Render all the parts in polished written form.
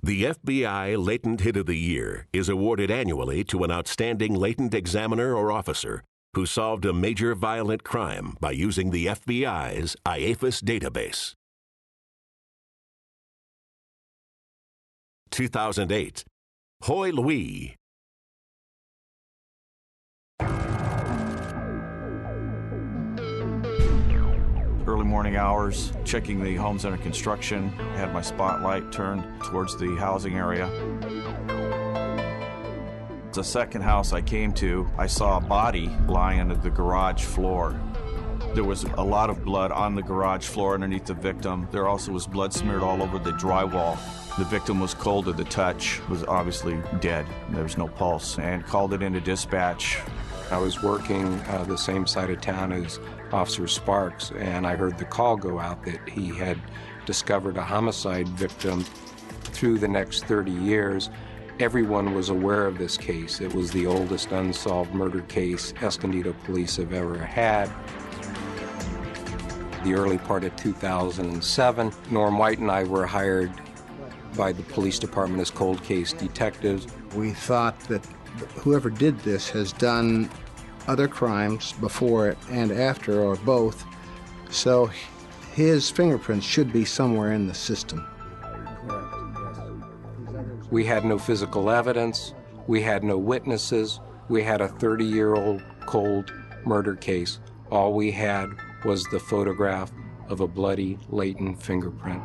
The FBI Latent Hit of the Year is awarded annually to an outstanding latent examiner or officer who solved a major violent crime by using the FBI's IAFIS database. 2008, Hoy Louis. Early morning hours, checking the homes under construction, had my spotlight turned towards the housing area. The second house I came to, I saw a body lying under the garage floor. There was a lot of blood on the garage floor underneath the victim. There also was blood smeared all over the drywall. The victim was cold to the touch, was obviously dead. There was no pulse, and called it into dispatch. I was working the same side of town as Officer Sparks, and I heard the call go out that he had discovered a homicide victim. Through the next 30 years, everyone was aware of this case. It was the oldest unsolved murder case Escondido police have ever had. The early part of 2007, Norm White and I were hired by the police department as cold case detectives. We thought that whoever did this has done other crimes before it and after, or both, so his fingerprints should be somewhere in the system. We had no physical evidence, we had no witnesses, we had a 30-year-old cold murder case. All we had was the photograph of a bloody latent fingerprint.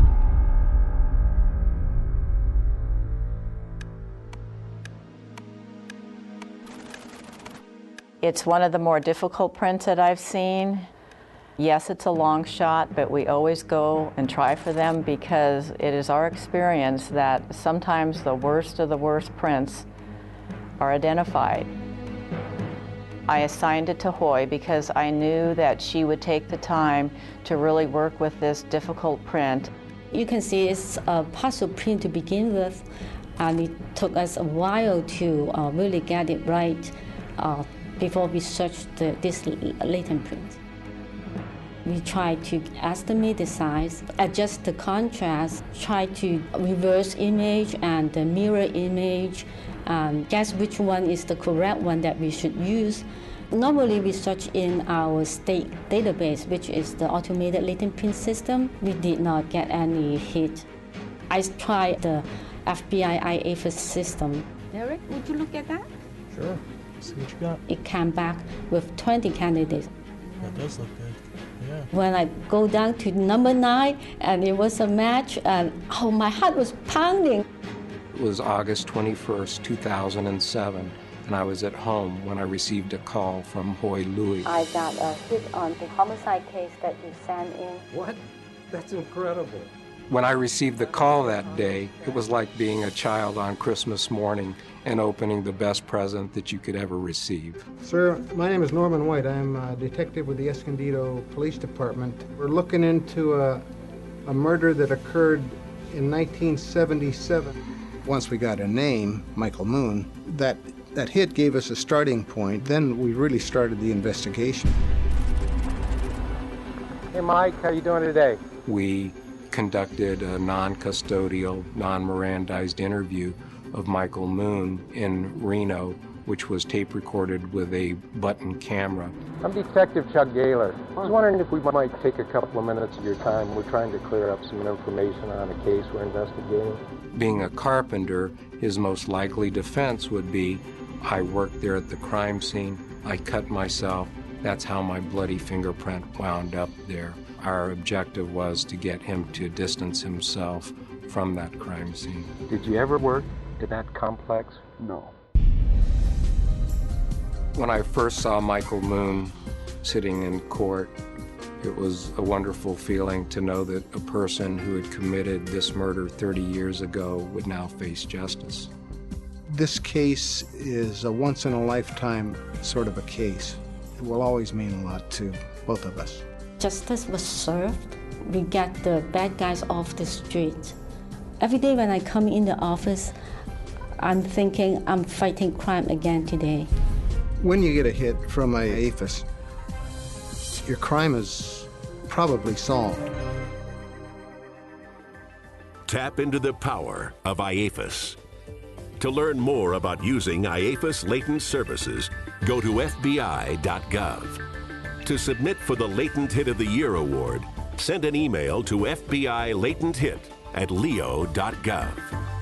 It's one of the more difficult prints that I've seen. Yes, it's a long shot, but we always go and try for them because it is our experience that sometimes the worst of the worst prints are identified. I assigned it to Hoy because I knew that she would take the time to really work with this difficult print. You can see it's a puzzle print to begin with, and it took us a while to really get it right before we searched this latent print. We try to estimate the size, adjust the contrast, try to reverse image and the mirror image, guess which one is the correct one that we should use. Normally we search in our state database, which is the automated latent print system. We did not get any hit. I tried the FBI IAFIS system. Derek, would you look at that? Sure. See what you got. It came back with 20 candidates. That does look good. Yeah. When I go down to number 9 and it was a match, and oh, my heart was pounding. It was August 21st, 2007, and I was at home when I received a call from Hoy Louis. I got a hit on the homicide case that you sent in. What? That's incredible. When I received the call that day, it was like being a child on Christmas morning and opening the best present that you could ever receive. Sir, my name is Norman White. I'm a detective with the Escondido Police Department. We're looking into a murder that occurred in 1977. Once we got a name, Michael Moon, that hit gave us a starting point. Then we really started the investigation. Hey Mike, how you doing today? We conducted a non-custodial, non-Mirandized interview of Michael Moon in Reno, which was tape recorded with a button camera. I'm Detective Chuck Gaylor. I was wondering if we might take a couple of minutes of your time. We're trying to clear up some information on a case we're investigating. Being a carpenter, his most likely defense would be, I worked there at the crime scene, I cut myself, that's how my bloody fingerprint wound up there. Our objective was to get him to distance himself from that crime scene. Did you ever work in that complex? No. When I first saw Michael Moon sitting in court, it was a wonderful feeling to know that a person who had committed this murder 30 years ago would now face justice. This case is a once-in-a-lifetime sort of a case. It will always mean a lot to both of us. Justice was served. We get the bad guys off the street. Every day when I come in the office, I'm thinking I'm fighting crime again today. When you get a hit from a APHIS, your crime is probably solved. Tap into the power of IAFIS. To learn more about using IAFIS latent services, go to FBI.gov. To submit for the Latent Hit of the Year award, send an email to FBI Latent Hit at leo.gov.